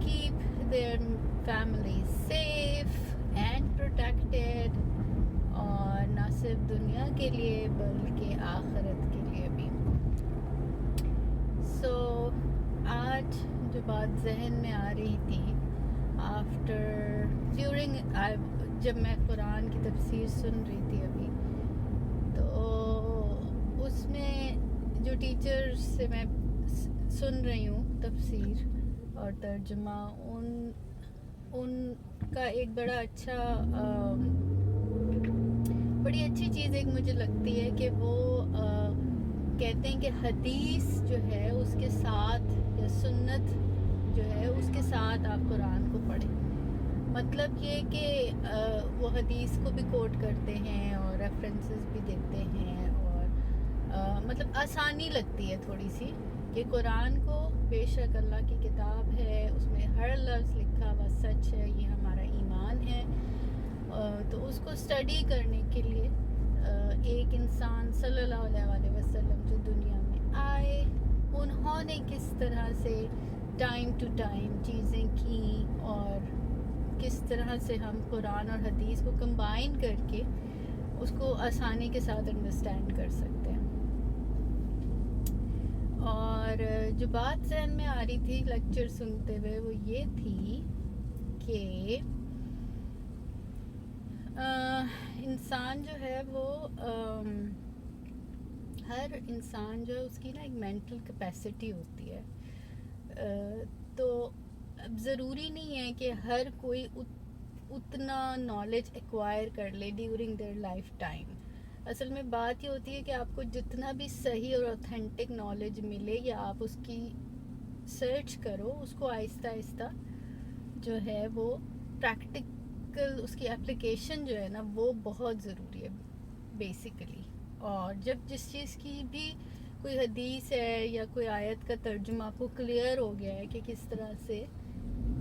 keep their family safe and protected, اور نہ صرف دنیا کے لیے بلکہ آخرت کے لیے بھی. سو آج جو بات ذہن میں آ رہی تھی ڈیورنگ جب میں قرآن کی تفسیر سن رہی تھی ابھی، تو اس میں جو ٹیچر سے میں سن رہی ہوں تفسیر اور ترجمہ، ان کا ایک بڑی اچھی چیز ایک مجھے لگتی ہے کہ وہ کہتے ہیں کہ حدیث جو ہے اس کے ساتھ، یا سنت جو ہے اس کے ساتھ آپ قرآن کو پڑھیں. مطلب یہ کہ وہ حدیث کو بھی کوٹ کرتے ہیں اور ریفرنسز بھی دیتے ہیں، اور مطلب آسانی لگتی ہے تھوڑی سی کہ قرآن کو بے شک اللہ کی کتاب ہے، اس میں ہر لفظ لکھا ہوا سچ ہے، یہ ہمارا ایمان ہے. تو اس کو اسٹڈی کرنے کے لیے ایک انسان صلی اللہ علیہ وسلم جو دنیا میں آئے، انہوں نے کس طرح سے ٹائم ٹو ٹائم چیزیں کی، اور کس طرح سے ہم قرآن اور حدیث کو کمبائن کر کے اس کو آسانی کے ساتھ انڈرسٹینڈ کر سکتے ہیں. اور جو بات ذہن میں آ رہی تھی لیکچر سنتے ہوئے وہ یہ تھی کہ انسان جو ہے وہ ہر انسان جو ہے اس کی نا ایک مینٹل کیپیسٹی ہوتی ہے. تو اب ضروری نہیں ہے کہ ہر کوئی اتنا نالج ایکوائر کر لے ڈیورنگ دیئر لائف ٹائم. اصل میں بات یہ ہوتی ہے کہ آپ کو جتنا بھی صحیح اور اوتھینٹک نالج ملے، یا آپ اس کی سرچ کرو، اس کو آہستہ آہستہ جو ہے وہ پریکٹیکل، اس کی اپلیکیشن جو ہے نا وہ بہت ضروری ہے بیسیکلی. اور جب جس چیز کی بھی کوئی حدیث ہے یا کوئی آیت کا ترجمہ آپ کو کلیئر ہو گیا ہے کہ کس طرح سے،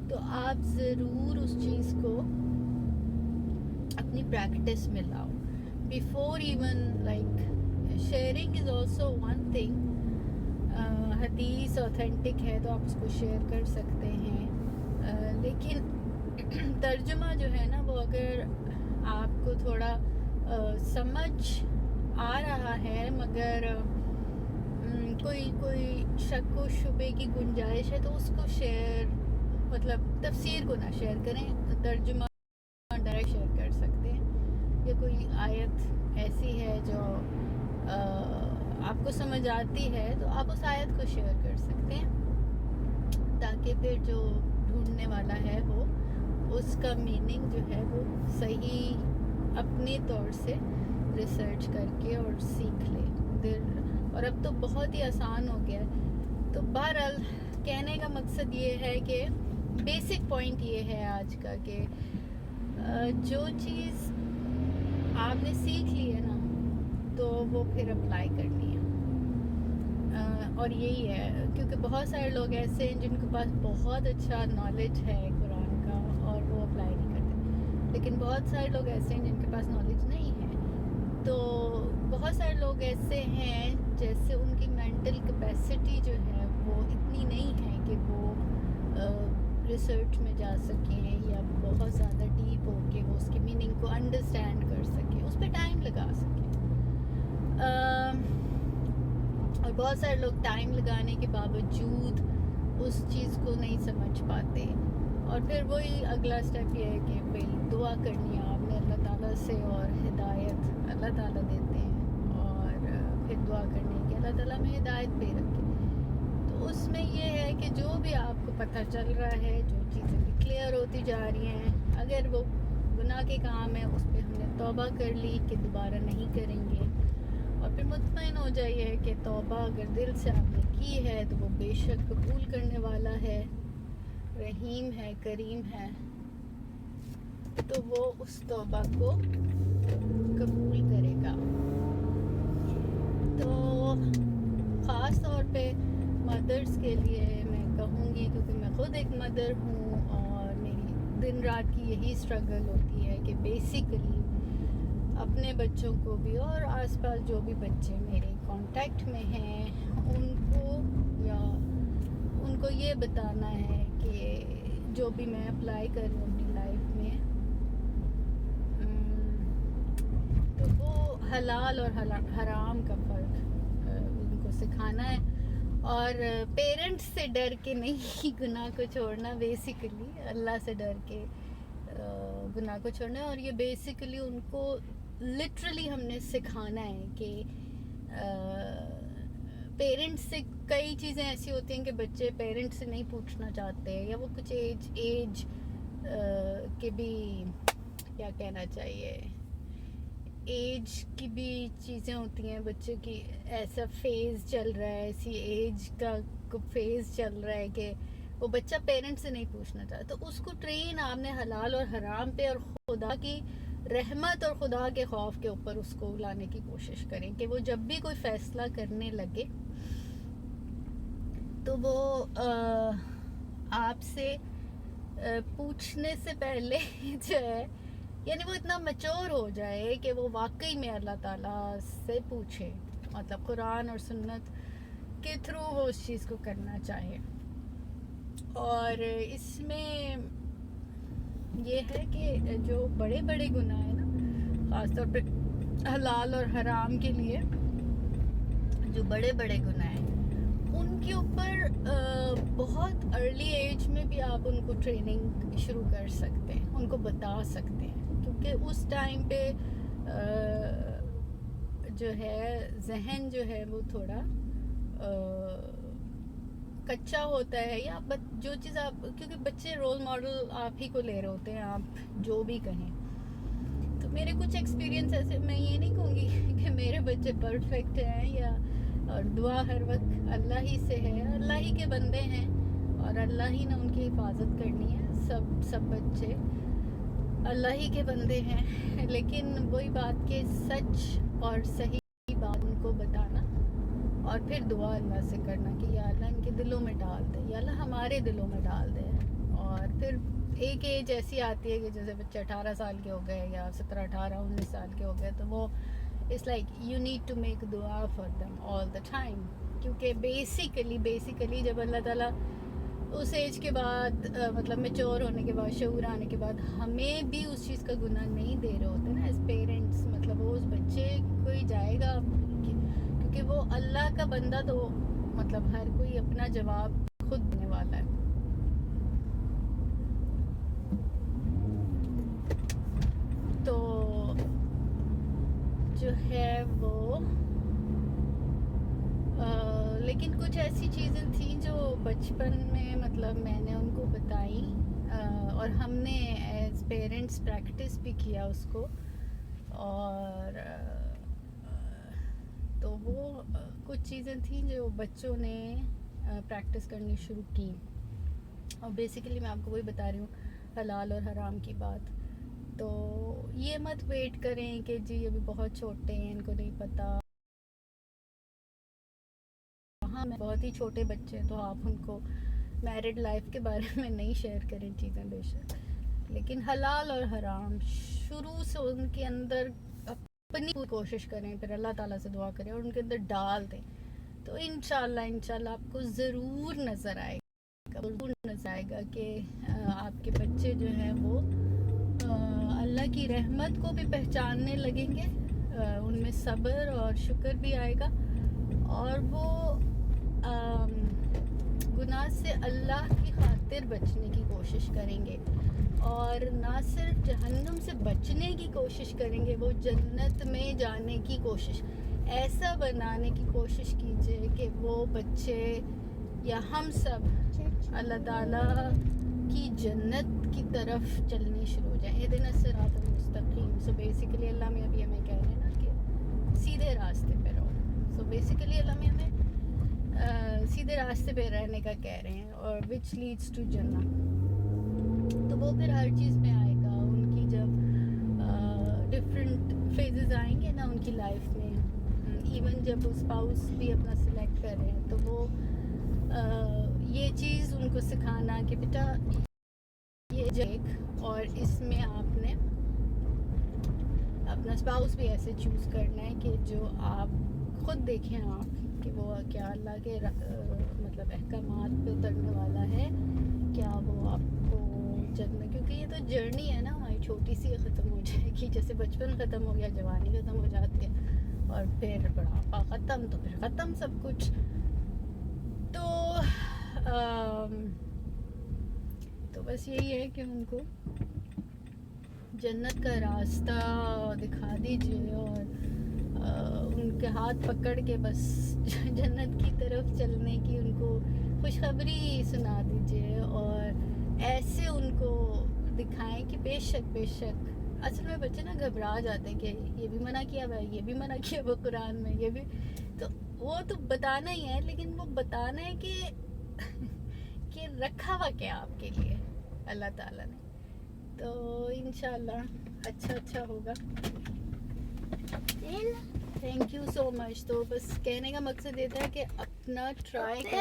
تو آپ ضرور اس چیز کو اپنی پریکٹس میں لاؤ. Before even like sharing is also one thing. حدیث authentic ہے تو آپ اس کو شیئر کر سکتے ہیں، لیکن ترجمہ جو ہے نا وہ اگر آپ کو تھوڑا سمجھ آ رہا ہے مگر کوئی شک و شبے کی گنجائش ہے تو اس کو شیئر، مطلب تفسیر کو نہ شیئر کریں، ترجمہ ڈائریکٹ شیئر کر سکتے ہیں. یا کوئی آیت ایسی ہے جو آپ کو سمجھ آتی ہے تو آپ اس آیت کو شیئر کر سکتے ہیں، تاکہ پھر جو ڈھونڈنے والا ہے وہ اس کا میننگ جو ہے وہ صحیح اپنے طور سے ریسرچ کر کے اور سیکھ لے. اور اب تو بہت ہی آسان ہو گیا ہے. تو بہرحال کہنے کا مقصد یہ ہے کہ بیسک پوائنٹ یہ ہے آج کا کہ جو چیز آپ نے سیکھ لی ہے نا تو وہ پھر اپلائی کر لی ہے. اور یہی ہے، کیونکہ بہت سارے لوگ ایسے ہیں جن کے پاس بہت اچھا نالج ہے قرآن کا اور وہ اپلائی نہیں کرتے، لیکن بہت سارے لوگ ایسے ہیں جن کے پاس نالج نہیں ہے. تو بہت سارے لوگ ایسے ہیں جیسے ان کی مینٹل کیپیسٹی جو ہے وہ اتنی نہیں ہے کہ وہ ریسرچ میں جا سکیں یا بہت زیادہ ڈیپ ہو کے وہ اس کی میننگ کو انڈرسٹینڈ کر سکیں، اس پہ ٹائم لگا سکیں. اور بہت سارے لوگ ٹائم لگانے کے باوجود اس چیز کو نہیں سمجھ پاتے، اور پھر وہی اگلا سٹیپ یہ ہے کہ بھئی دعا کرنی ہے آپ نے اللہ تعالیٰ سے، اور ہدایت اللہ تعالیٰ دیتے ہیں، اور پھر دعا کرنی ہے کہ اللہ تعالیٰ میں ہدایت پہ رکھے. تو اس میں یہ ہے کہ جو بھی آپ کو پتہ چل رہا ہے، جو چیزیں بھی کلیئر ہوتی جا رہی ہیں، اگر وہ گناہ کے کام ہے اس پہ ہم نے توبہ کر لی کہ دوبارہ نہیں کریں گے، اور پھر مطمئن ہو جائیے کہ توبہ اگر دل سے آپ نے کی ہے تو وہ بے شک قبول کرنے والا ہے. رحیم ہے، کریم ہے، تو وہ اس توبہ کو قبول کرے گا. تو خاص طور پہ مدرس کے لیے میں کہوں گی، کیونکہ میں خود ایک مدر ہوں اور میری دن رات کی یہی اسٹرگل ہوتی ہے کہ بیسیکلی اپنے بچوں کو بھی اور آس پاس جو بھی بچے میرے کانٹیکٹ میں ہیں ان کو یہ بتانا ہے کہ جو بھی میں اپلائی کر رہی ہوں اپنی لائف میں، تو وہ حلال اور حرام کا فرق ان کو سکھانا ہے. اور پیرنٹس سے ڈر کے نہیں گناہ کو چھوڑنا، بیسیکلی اللہ سے ڈر کے گناہ کو چھوڑنا ہے. اور یہ بیسیکلی ان کو لٹرلی ہم نے سکھانا ہے کہ پیرنٹس سے کئی چیزیں ایسی ہوتی ہیں کہ بچے پیرنٹس سے نہیں پوچھنا چاہتے، یا وہ کچھ ایج کے بھی کیا کہنا چاہیے، ایج کی بھی چیزیں ہوتی ہیں بچے کی. ایسا فیز چل رہا ہے، ایسی ایج کا فیز چل رہا ہے کہ وہ بچہ پیرنٹس سے نہیں پوچھنا چاہتا. تو اس کو ٹرین آپ نے حلال اور حرام پہ اور خدا کی رحمت اور خدا کے خوف کے اوپر اس کو لانے کی کوشش کریں کہ وہ جب بھی کوئی فیصلہ کرنے لگے تو وہ آپ سے پوچھنے سے پہلے جو ہے، یعنی وہ اتنا میچور ہو جائے کہ وہ واقعی میں اللہ تعالیٰ سے پوچھے، مطلب قرآن اور سنت کے تھرو وہ اس چیز کو کرنا چاہے. اور اس میں یہ ہے کہ جو بڑے بڑے گناہ ہیں نا، خاص طور پہ حلال اور حرام کے لیے جو بڑے بڑے گناہ ہیں، ان کے اوپر بہت ارلی ایج میں بھی آپ ان کو ٹریننگ شروع کر سکتے ہیں، ان کو بتا سکتے ہیں، کیونکہ اس ٹائم پہ جو ہے ذہن جو ہے وہ تھوڑا کچا ہوتا ہے، یا جو چیز آپ، کیونکہ بچے رول ماڈل آپ ہی کو لے رہے ہوتے ہیں، آپ جو بھی کہیں. تو میرے کچھ ایکسپیرینس ایسے، میں یہ نہیں کہوں گی کہ میرے بچے پرفیکٹ ہیں، یا اور دعا ہر وقت اللہ ہی سے ہے، اللہ ہی کے بندے ہیں اور اللہ ہی نے ان کی حفاظت کرنی ہے. سب بچے اللہ ہی کے بندے ہیں، لیکن وہی بات کہ سچ اور صحیح بات ان کو بتانا اور پھر دعا اللہ سے کرنا کہ یا اللہ ان کے دلوں میں ڈال دے، یا اللہ ہمارے دلوں میں ڈال دے. اور پھر ایک ایج ایسی آتی ہے کہ جیسے بچے 18 سال کے ہو گئے یا 17 18 19 سال کے ہو گئے، تو وہ it's like you need to make دعا for them all the time. کیونکہ بیسیکلی جب اللہ تعالیٰ اس ایج کے بعد مطلب میچور ہونے کے بعد، شعور آنے کے بعد ہمیں بھی اس چیز کا گناہ نہیں دے رہے ہوتے نا ایز پیرنٹس، مطلب وہ اس بچے کو ہی جائے گا، کیونکہ وہ اللہ کا بندہ، تو مطلب ہر کوئی اپنا جواب خود دینے والا ہے. تو جو ہے وہ لیکن کچھ ایسی چیزیں تھیں جو بچپن میں مطلب میں نے ان کو بتائی، اور ہم نے ایز پیرنٹس پریکٹس بھی کیا اس کو. اور تو وہ کچھ چیزیں تھیں جو بچوں نے پریکٹس کرنی شروع کی. اور بیسیکلی میں آپ کو وہی بتا رہی ہوں، حلال اور حرام کی بات. تو یہ مت ویٹ کریں کہ جی ابھی بہت چھوٹے ہیں، ان کو نہیں پتہ. ہاں، بہت ہی چھوٹے بچے ہیں تو آپ ان کو میرڈ لائف کے بارے میں نہیں شیئر کریں چیزیں بے شک، لیکن حلال اور حرام شروع سے ان کے اندر اپنی کوشش کریں، پھر اللہ تعالیٰ سے دعا کریں اور ان کے اندر ڈال دیں. تو انشاءاللہ آپ کو ضرور نظر آئے گا کہ آپ کے بچے جو ہیں وہ اللہ کی رحمت کو بھی پہچاننے لگیں گے، ان میں صبر اور شکر بھی آئے گا، اور وہ گناہ سے اللہ کی خاطر بچنے کی کوشش کریں گے، اور نہ صرف جہنم سے بچنے کی کوشش کریں گے، وہ جنت میں جانے کی کوشش، ایسا بنانے کی کوشش کیجئے کہ وہ بچے یا ہم سب اللہ تعالیٰ کی جنت کی طرف چلنے شروع ہو جائیں. اہدنا الصراط المستقیم. سو بیسیکلی اللہ میں ابھی ہمیں کہہ رہے ہیں نا کہ سیدھے راستے پہ رہو. سو بیسیکلی اللہ میں ہمیں سیدھے راستے پہ رہنے کا کہہ رہے ہیں، اور وچ لیڈس ٹو جنہ. تو وہ پھر ہر چیز میں آئے گا ان کی، جب ڈفرینٹ فیزز آئیں گے نا ان کی لائف میں. ایون جب وہ اسپاؤس بھی اپنا سلیکٹ کر رہے ہیں تو وہ یہ چیز ان کو سکھانا کہ بیٹا یہ جیک، اور اس میں آپ نے اپنا اسپاؤس بھی ایسے چوز کرنا ہے کہ جو آپ خود دیکھیں آپ کہ وہ کیا اللہ کے مطلب احکامات پہ اترنے والا ہے، کیا وہ آپ کو جنت، کیونکہ یہ تو جرنی ہے نا ہماری، چھوٹی سی ختم ہو جائے گی، جیسے بچپن ختم ہو گیا، جوانی ختم ہو جاتی ہے، اور پھر بڑھاپا ختم، تو پھر ختم سب کچھ. تو بس یہی ہے کہ ان کو جنت کا راستہ دکھا دیجیے، اور ان کے ہاتھ پکڑ کے بس جنت کی طرف چلنے کی ان کو خوشخبری سنا دیجیے، اور ایسے ان کو دکھائیں کہ بے شک اصل میں بچے نا گھبرا جاتے ہیں کہ یہ بھی منع کیا ہوا ہے، یہ بھی منع کیا ہوا قرآن میں، یہ بھی، تو وہ تو بتانا ہی ہے، لیکن وہ بتانا ہے کہ رکھا ہوا کیا آپ کے لیے اللہ تعالیٰ نے. تو انشاءاللہ اچھا ہوگا. تھینک یو سو مچ. تو بس کہنے کا مقصد یہ تھا کہ اپنا ٹرائی کریں.